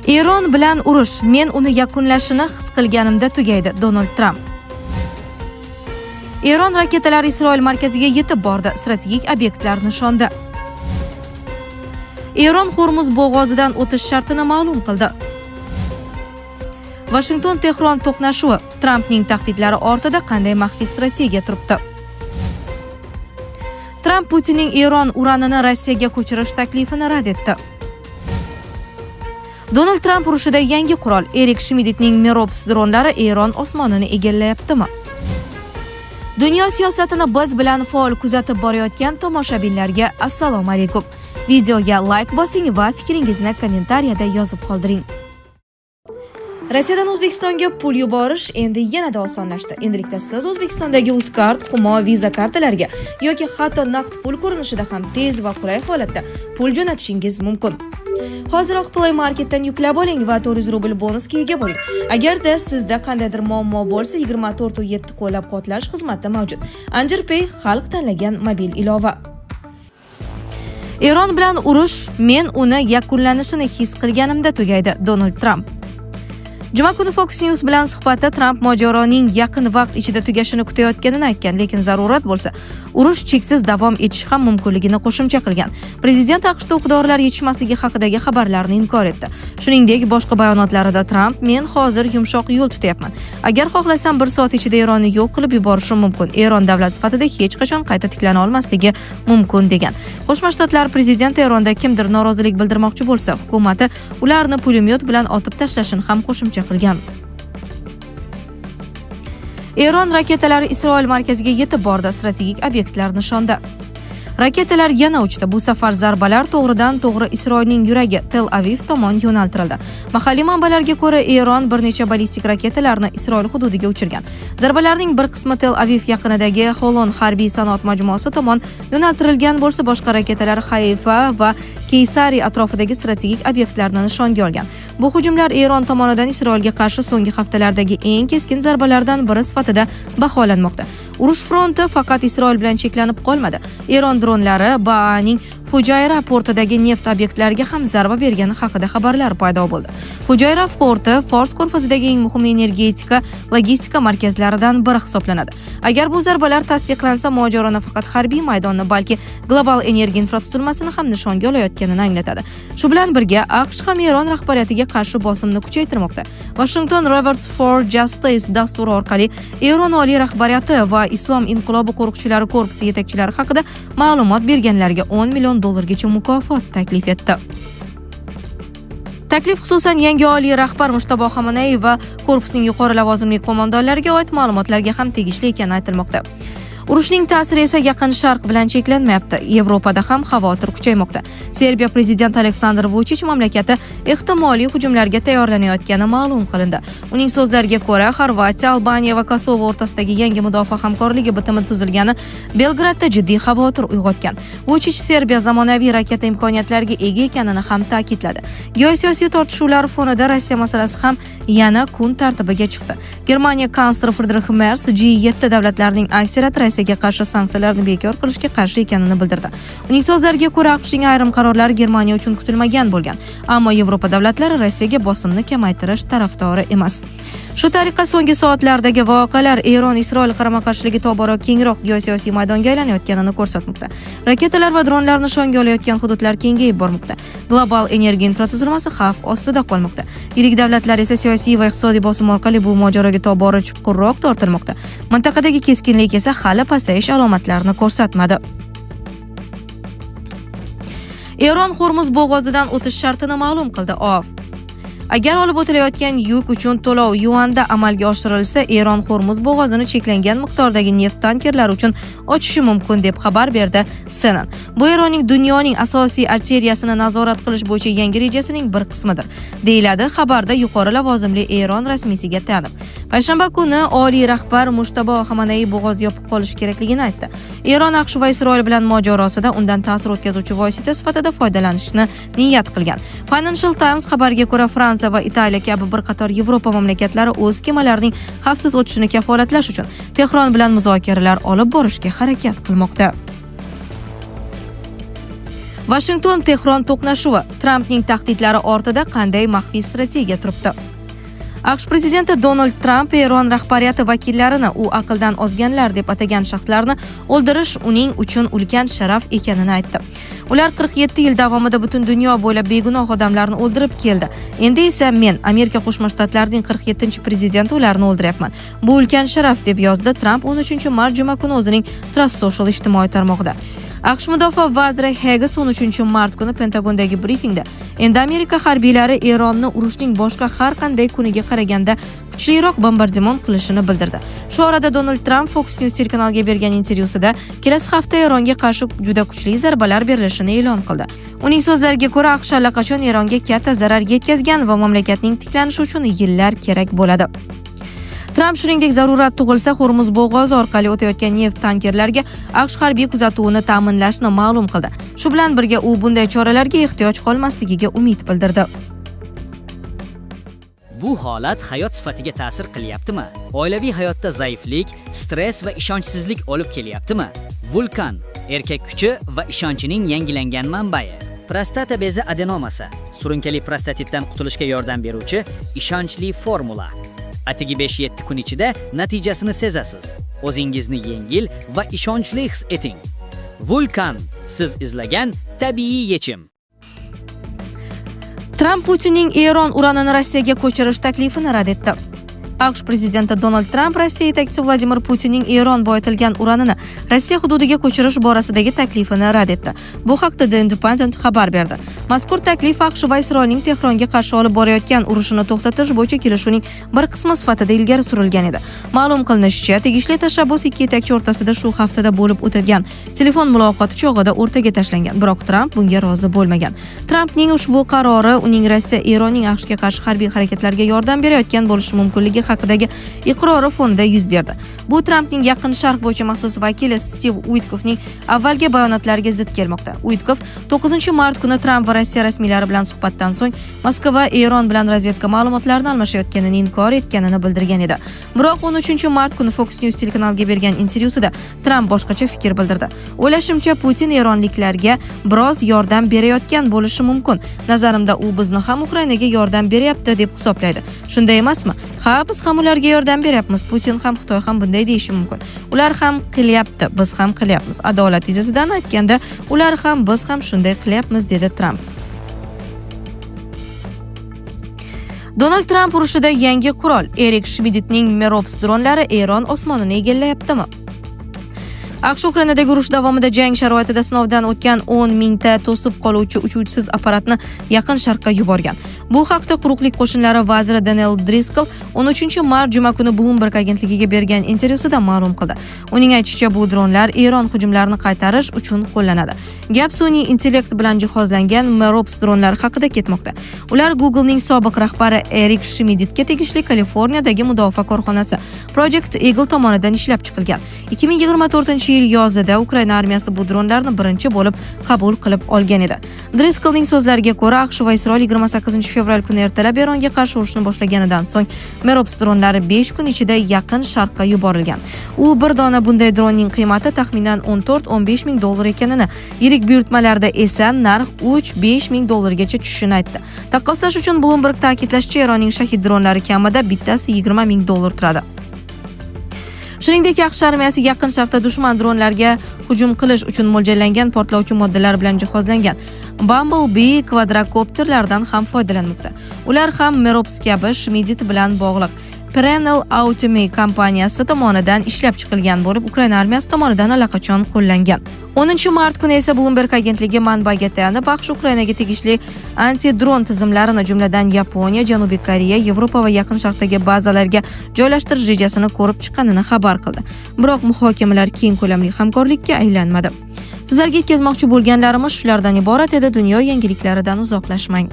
Eron bilan urush, men uni yakunlashini his qilganimda tugaydi. Donald Trump. Eron raketalari Isroil markaziga yetib bordi, strategik obyektlar nishonda. Eron Hormuz bo'g'ozidan o'tish shartini ma'lum qildi. Washington-Tehron to'qnashuvi, Trampning tahdidlari ortida qanday maxfiy strategiya turibdi? Tramp Putinning Eron uranini Rossiyaga ko'chirish taklifini rad etdi. Donald Trump urushida yangi qurol, Erik Schmidtning Merops dronlari Eron osmonini egallayaptimi? Dunyo siyosatini biz bilan faol kuzatib borayotgan tomoshabinlarga assalomu alaykum. Videoga like bosing va fikringizni kommentariyada yozib qoldiring. Rossiyadan O'zbekistonga pul yuborish endi yanada osonlashdi. Endilikda siz O'zbekistondagi Uzcard, Humo, Visa kartalariga yoki hatto naqd pul ko'rinishida ham tez va qulay holatda pul jo'natishingiz mumkin. Hoziroq Play Marketdan yuklab oling va 400 rubl bonusga ega bo'ling. Agarda sizda qandaydir muammo bo'lsa, 24/7 qo'llab-quvvatlash xizmati mavjud. Anjir Pay xalq tanlagan mobil ilova. Eron bilan urush, men uni yakunlanishini his qilganimda tugaydi. Donald Trump. Juma kuni Fox News bilan suhbatda Trump mojaroning yaqin vaqt ichida tugashini kutayotganini aytgan, lekin zarurat bo'lsa, urush cheksiz davom etishi ham mumkinligini qo'shimcha qilgan. Prezident AQShda o'q-dorilar yetishmasligi haqidagi xabarlarni inkor etdi. Shuningdek, boshqa bayonotlarida Trump, men hozir yumshoq yo'l tutyapman. Agar xohlasam 1 soat ichida Eronni yo'q qilib yuborishim mumkin. Eron davlat sifatida hech qachon qayta tiklana olmasligi mumkin degan. Qo'shma Shtatlar prezidenti Eronda kimdir norozilik bildirmoqchi bo'lsa, hukumati ularni pulemyot bilan otib tashlashini ham qo'shimcha qilgan. Eron raketalari Isroil markaziga yetib bordi, strategik obyektlar nishonda. Raketalar yana uchdi. Bu safar zarbalar to'g'ridan-to'g'ri Isroilning yuragi Tel Aviv tomon yo'naltirildi. Mahalliy manbalarga ko'ra, Eron bir necha ballistik raketalarni Isroil hududiga uchirgan. Zarbalarning bir qismi Tel Aviv yaqinidagi Holon harbiy sanoat majmuasi tomon yo'naltirilgan bo'lsa, boshqa raketalar Hayfa va Keysari atrofidagi strategik obyektlarni nishonga olgan. Bu hujumlar Eron tomonidan Isroilga qarshi so'nggi haftalardagi eng keskin zarbalardan biri sifatida baholanmoqda. Urush fronti faqat Isroil bilan cheklanib qolmadi. Eron dronlari Ba'aning Fujayra portidagi neft obyektlariga ham zarba bergani haqida xabarlar paydo bo'ldi. Fujayra porti Fors ko'rfazidagi eng muhim energetika, logistika markazlaridan biri hisoblanadi. Agar bu zarbalar tasdiqlansa, mojaroni faqat harbiy maydonni, balki global energiya infratuzilmasini ham nishonga olayotganini anglatadi. Shu bilan birga, AQSh ham Eron rahbariyatiga qarshi bosimni kuchaytirmoqda. Washington Roberts for Justice dasturi orqali Eron oliy rahbariyati va Islom inqilobi qo'riqchilari korpusi yetakchilari haqida ma'lumot berganlarga $10 million mukofot taklif etdi. Taklif xususan yangi oliy rahbar Mushtabo Xamenei va korpusning yuqori lavozimli qo'mondonlariga oid ma'lumotlarga ham tegishli ekani aytilmoqda. Urushning ta'siri esa Yaqin Sharq bilan cheklanmayapti. Yevropada ham xavotir kuchaymoqda. Serbiya prezidenti Aleksandr Vuchich mamlakati ehtimoliy hujumlarga tayyorlanayotgani ma'lum qilindi. Uning so'zlariga ko'ra, Xorvatiya, Albaniya va Kosovo o'rtasidagi yangi mudofaa hamkorligi bitimi tuzilgani Belgradda jiddiy xavotir uyg'otgan. Vuchich Serbiya zamonaviy raketa imkoniyatlariga ega ekanini ham ta'kidladi. Geosiyosiy tortishuvlar fonida Rossiya masalasi ham yana kun tartibiga chiqdi. Germaniya kansleri Friedrich Merz G7 davlatlarining aksariyati Rossiyaga qarshi sanksiyalarni bekor qilishga qarshi ekanini bildirdi. Uning so'zlariga ko'ra, AQShning ayrim qarorlari Germaniya uchun kutilmagan bo'lgan, ammo Yevropa davlatlari Rossiyaga bosimni kamaytirish tarafdori emas. Shu tariqa so'nggi soatlardagi voqealar Eron-Isroil qarama-qarshiligi tobora kengroq geosiyosiy maydonga aylanayotganini ko'rsatmoqda. Raketalar va dronlar nishonga olayotgan hududlar kengayib bormoqda. Global energiya infratuzilmasi xavf ostida qolmoqda. Yirik davlatlar esa siyosiy va iqtisodiy bosim orqali bu mojaroga tobora chuqurroq tortilmoqda. Mintaqadagi keskinlik esa hali pasayish alomatlarini ko'rsatmadi. Eron Hormuz bo'g'ozidan o'tish shartini ma'lum qildi. Agar olib o'tilayotgan yuk uchun to'lov yuanda amalga oshirilsa, Eron Hormuz bo'g'ozini cheklangan miqdordagi neft tankerlari uchun ochishi mumkin deb xabar berdi CNN. Bu Eronning dunyoning asosiy arteriyasini nazorat qilish bo'yicha yangi rejasining bir qismidir, deyiladi xabarda yuqori lavozimli Eron rasmiysiga tayanib. Payshanba kuni oliy rahbar Mushtabo Xamenei bo'g'oz yopiq qolishi kerakligini aytdi. Eron AQSh va Isroil bilan mojarosida undan ta'sir o'tkazuvchi vosita sifatida foydalanishni niyat qilgan. Financial Times xabariga ko'ra, Fransiya va Italiya kabi bir qator Yevropa mamlakatlari o'z kemalarining xavfsiz o'tishini kafolatlash uchun Tehron bilan muzokaralar olib borishga harakat qilmoqda. Vashington-Tehron to'qnashuvi. Trampning tahdidlari ortida qanday maxfiy strategiya turibdi? AQSh prezidenti Donald Tramp Eron rahbariyati vakillarini u aqldan ozganlar deb atagan shaxslarni o'ldirish uning uchun ulkan sharaf ekanini aytdi. Ular 47 yil davomida butun dunyo bo'ylab begunoh odamlarni o'ldirib keldi. Endi esa men, Amerika Qo'shma Shtatlarining 47-prezidenti ularni o'ldiryapman. Bu ulkan sharaf deb yozdi Tramp 13-mart juma kuni o'zining Truth Social ijtimoiy tarmog'ida. AQSh mudofaa vaziri Heggs 13-mart kuni Pentagondagi brifingda endi Amerika harbiylari Eronni urushning boshqa har qanday kuniga qaraganda kuchliroq bombardimon qilishini bildirdi. Shu orada Donald Tramp Fox News telekanaliga bergan intervyusida kelasi hafta Eronga qarshi juda kuchli zarbalar berilishini e'lon qildi. Uning so'zlariga ko'ra, AQSh allaqachon Eronga katta zarar yetkazgan va mamlakatning tiklanishi uchun yillar kerak bo'ladi. Tramp shuningdek zarurat tug'ilsa Hormuz bo'g'ozi orqali o'tayotgan neft tankerlarga AQSh harbiy kuzatuvini ta'minlashni ma'lum qildi. Shu bilan birga u bunday choralarga ehtiyoj qolmasligiga umid bildirdi. Bu holat hayot sifatiga ta'sir qilyaptimi? Oilaviy hayotda zaiflik, stress va ishonchsizlik olib kelyaptimi? Vulkan erkak kuchi va ishonchining yangilangan manbai. Prostata bezi adenomasi surunkali prostatitdan qutulishga yordam beruvchi ishonchli formula. Atigi 5-7 kun ichida natijasini sezasiz. O'zingizni yengil va ishonchli his eting. Vulkan siz izlagan tabiiy yechim. Tramp Putinning Eron uranini Rossiyaga ko'chirish taklifini rad etdi. AQSh prezidenti Donald Tramp Rossiya yetakchisi Vladimir Putinning Eron boyitilgan uranini Rossiya hududiga ko'chirish borasidagi taklifini rad etdi. Bu haqda The Independent xabar berdi. Mazkur taklif AQSh va Isroilning Tehronga qarshi olib borayotgan urushini to'xtatish bo'yicha kelishuvning bir qismi sifatida ilgari surilgan edi. Ma'lum qilinishicha, tegishli tashabbus ikki yetakchi o'rtasida shu haftada bo'lib o'tgan telefon muloqoti chog'ida o'rtaga tashlangan. Biroq Tramp bunga rozi bo'lmagan. Trampning ushbu qarori uning Rossiya Eronning AQShga qarshi harbiy harakatlarga yordam berayotgan bo'lishi mumkinligi haqidagi iqrori fonida yuz berdi. Bu Trampning Yaqin Sharq bo'yicha maxsus vakili Steve Witkoffning avvalgi bayonotlariga zid kelmoqda. Witkoff 9-mart kuni Tramp va Rossiya rasmiylari bilan suhbatdan so'ng Moskva Eron bilan razvedka ma'lumotlarini almashayotganini inkor etganini bildirgan edi. Biroq 13-mart kuni Fox News telekanaliga bergan intervyusida Tramp boshqacha fikr bildirdi. O'ylashimcha, Putin eronliklarga biroz yordam berayotgan bo'lishi mumkin. Nazarimda u bizni ham Ukrainaga yordam beryapti deb hisoblaydi. Shunday emasmi? Ha, biz ham ularga yordam beryapmiz. Putin ham, Xitoy ham bunday deyishi mumkin. Ular ham qilyapti, biz ham qilyapmiz. Adolat yuzasidan aytganda, ular ham, biz ham shunday qilyapmiz, dedi Tramp. Donald Tramp urushida yangi qurol. Erik Shmidtning Merops dronlari Eron osmonini egallayaptimi? AQSh Ukrainadagi urush davomida jang sharoitida sinovdan o'tgan 10 mingta to'sib qoluvchi uchuvchisiz apparatni Yaqin Sharqqa yuborgan. Bu haqda quruqlik qo'shinlari vaziri Daniel Driscoll 13-mart juma kuni Bloomberg agentligiga bergan intervyusida ma'lum qildi. Uning aytishicha, bu dronlar Eron hujumlarini qaytarish uchun qo'llanadi. Gap sun'iy intellekt bilan jihozlangan Merops dronlari haqida ketmoqda. Ular Googlening sobiq rahbari Erik Schmidtga tegishli Kaliforniyadagi mudofaa korxonasi Project Eagle tomonidan ishlab chiqilgan. 2024-yil yozida Ukraina armiyasi bu dronlarni birinchi bo'lib qabul qilib olgan edi. Driscollning so'zlariga ko'ra, AQSh va Isroil 28-fevral kuni ertalab Eronga qarshi urushni boshlaganidan so'ng Merops dronlari 5 kun ichida Yaqin Sharqqa yuborilgan. U bir dona bunday dronning qiymati taxminan 14-15 ming dollar ekanini, yirik buyurtmalarda esa narx 3-5 ming dollargacha tushishini aytdi. Taqqoslash uchun Bloomberg ta'kidlashicha, Eronning shahid dronlari kamida bittasi 20 ming dollar turadi. Shuningdek, AQSh armiyasi Yaqin Sharqda dushman dronlarga hujum qilish uchun mo'ljallangan portlovchi moddalar bilan jihozlangan Bumblebee kvadrokopterlardan ham foydalanmoqda. Ular ham Merops kabi Schmidt bilan bog'liq Perennial Automate kompaniyasi tomonidan ishlab chiqilgan bo'lib, Ukraina armiyasi tomonidan allaqachon qo'llangan. 10-mart kuni esa Bloomberg agentligi manbaga tayanib, AQSh Ukrainaga tegishli anti-dron tizimlarini, jumladan Yaponiya, Janubiy Koreya, Yevropa va Yaqin Sharqdagi bazalarga joylashtirish rejasini ko'rib chiqqanini xabar qildi. Biroq muhokamalar keng ko'lamli hamkorlikka aylanmadi. Sizlarga yetkazmoqchi bo'lganlarimiz shulardan iborat edi. Dunyo yangiliklaridan uzoqlashmang.